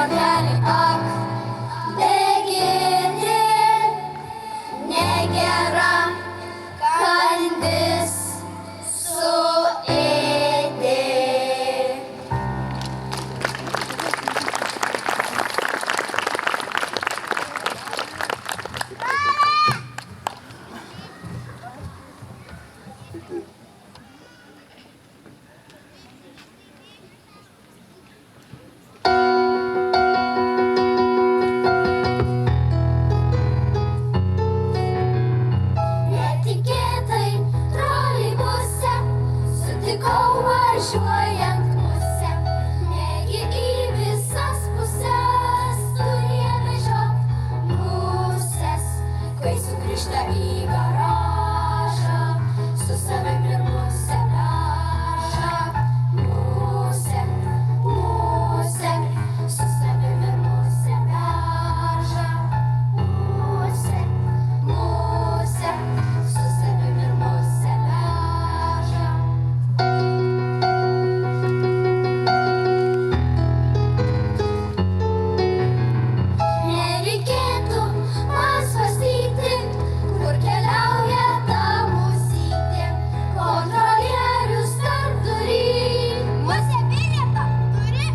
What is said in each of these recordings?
stogelį ak, begėdė, negera, kandis suėdė. Netikėtai troleibuse sutikau važiuojant musę. Negi į visas puses turėjo vežiot muses. Kai sugrįžta į garažą, su savim ir musę veža. Musė, musė, su savim ir musę veža. Musė, musė, su savim ir musę veža. Nereikėtų man svarstyti, kur keliauja ta musytė. Kontrolierius tarpdury. Musė bilietą turi?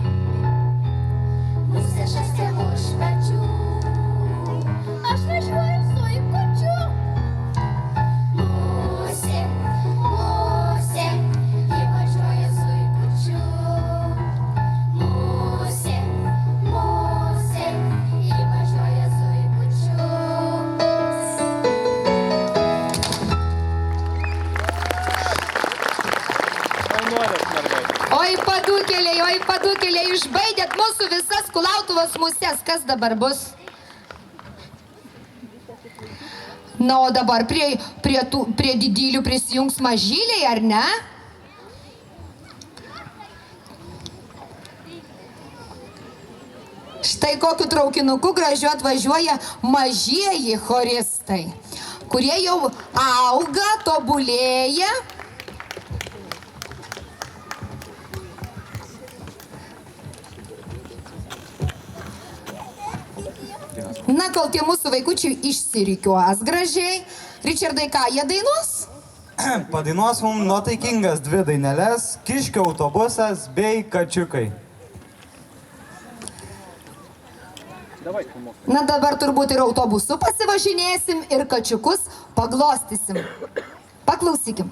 Musė žąsė už pečių. Aš važiuoju zuikučiu. Musė, musė, ji važiuoja zuikučiu. Musė, musė, ji važiuoja zuikučiu. Oi, padukeliai, išbaidėt mūsų visas kulautuvos muses. Kas dabar bus? Na, o dabar prie didylių prisijungs mažyliai, ar ne? Štai kokiu traukinuku gražiu atvažiuoja mažieji choristai, kurie jau auga, tobulėja. Na, kol tie mūsų vaikučiai išsirikiuos gražiai. Ričardai, ką jie dainuos? Padainuos mums nuotaikingas 2 daineles - Kiškio autobusas bei Kačiukai. Na, dabar turbūt ir autobusu pasivažinėsim, ir kačiukus paglostysim. Paklausykim.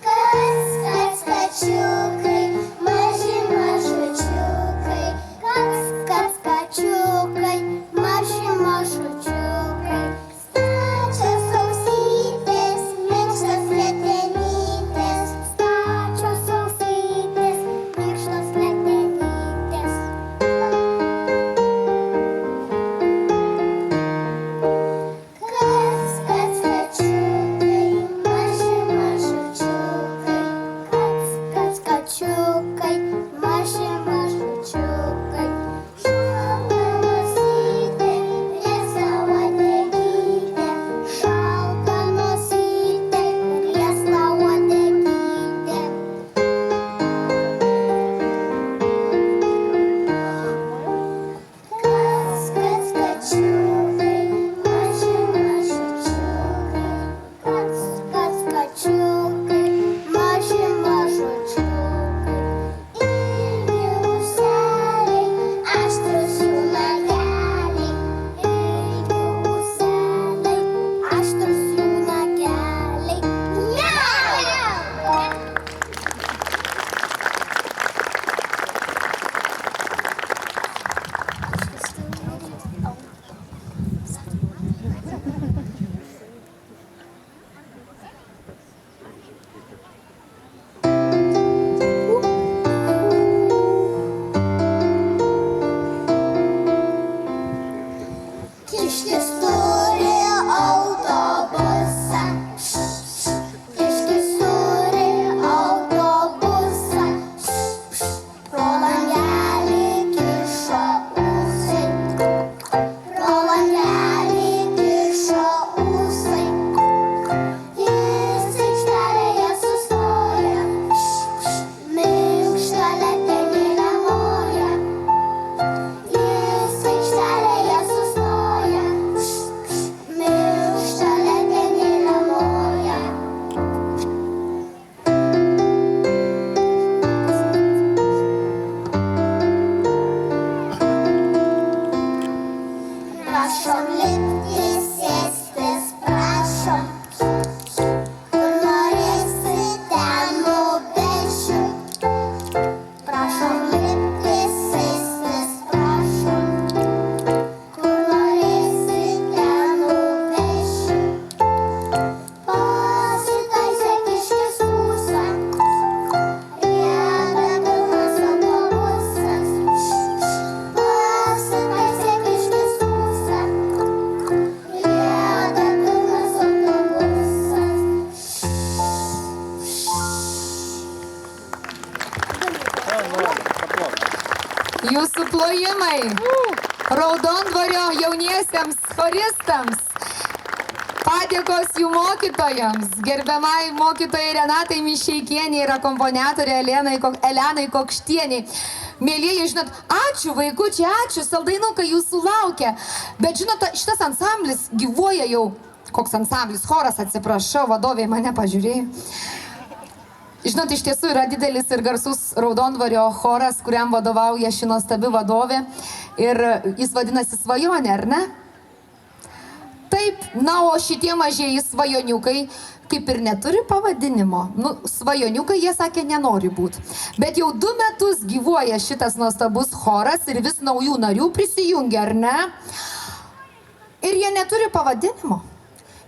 Kas kačiukai, maži mažučiukai, kas kačiukai, maži mažučiukai. Stačios ausytės, minkštos letenytės, stačios ausytės, minkštos letenytės. jūsų plojimai. Raudondvario jauniesiems choristams. Padėkos jų mokytojams, gerbiamai mokytojai Renatai Mišeikienė ir akomponiatorė Elenai Kokštieniai. Mėlieji, žinot, ačiū vaikučiai, ačiū, saldainukai jūsų laukia. Bet žinot, šitas ansamblis gyvuoja jau, koks ansamblis, choras, atsiprašau, vadovė mane pažiūrėjo. Žinot, iš tiesų yra didelis ir garsus Raudondvario choras, kuriam vadovauja ši nuostabi vadovė. Ir jis vadinasi Svajonė, ar ne? Taip, na, o šitie mažieji svajoniukai kaip ir neturi pavadinimo. Nu, svajoniukai, jie sakė, nenori būti. Bet jau 2 metus gyvuoja šitas nuostabus choras ir vis naujų narių prisijungia, ar ne? Ir jie neturi pavadinimo.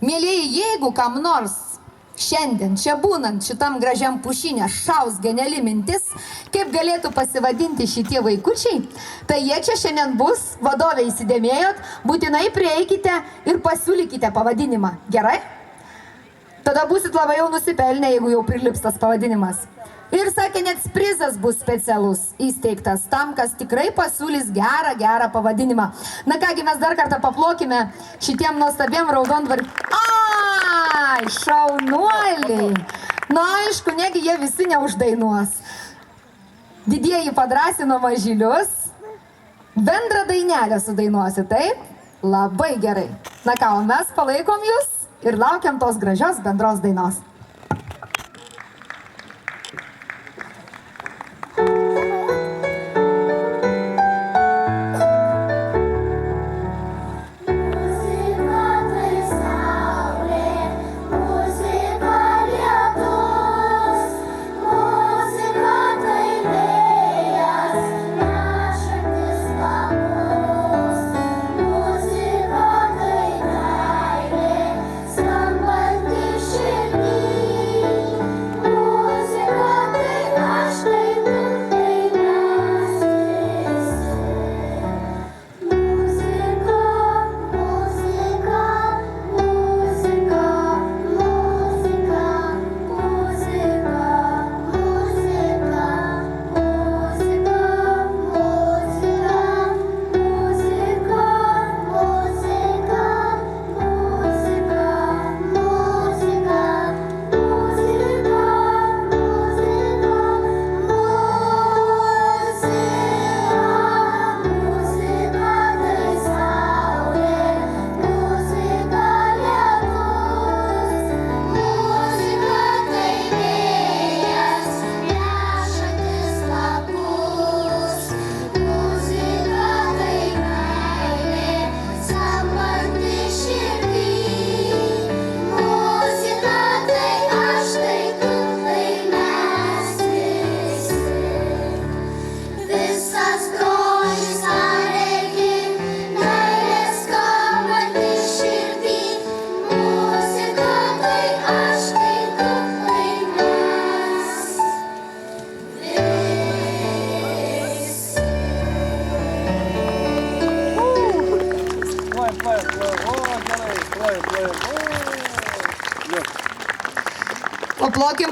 Mėlieji, jeigu kam nors šiandien, čia būnant šitam gražiam pušinė, šaus geniali mintis, kaip galėtų pasivadinti šitie vaikučiai, tai jie čia šiandien bus, vadovė įsidėmėjot, būtinai prieikite ir pasiūlykite pavadinimą. Gerai? Tada būsit labai jau nusipelnę, jeigu jau prilips tas pavadinimas. Ir sakė, net prizas bus specialus įsteigtas tam, kas tikrai pasiūlys gerą pavadinimą. Na kągi, mes dar kartą paplokime šitiem nuostabiem Raudondvario. Ai, šaunuoliai. Na, aišku, negi jie visi neuždainuos. Didieji padrąsino mažylius. Bendrą dainelę sudainuosi, taip? Labai gerai. Na ką, o mes palaikom jūs ir laukiam tos gražios bendros dainos.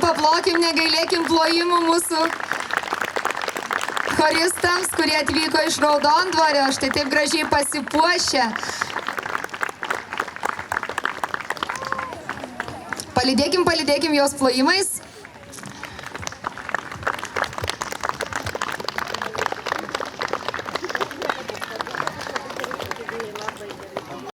Paplokim, negailėkim plojimų mūsų choristams, kurie atvyko iš Raudondvario, štai taip gražiai pasipuošę. Palydėkim juos plojimais.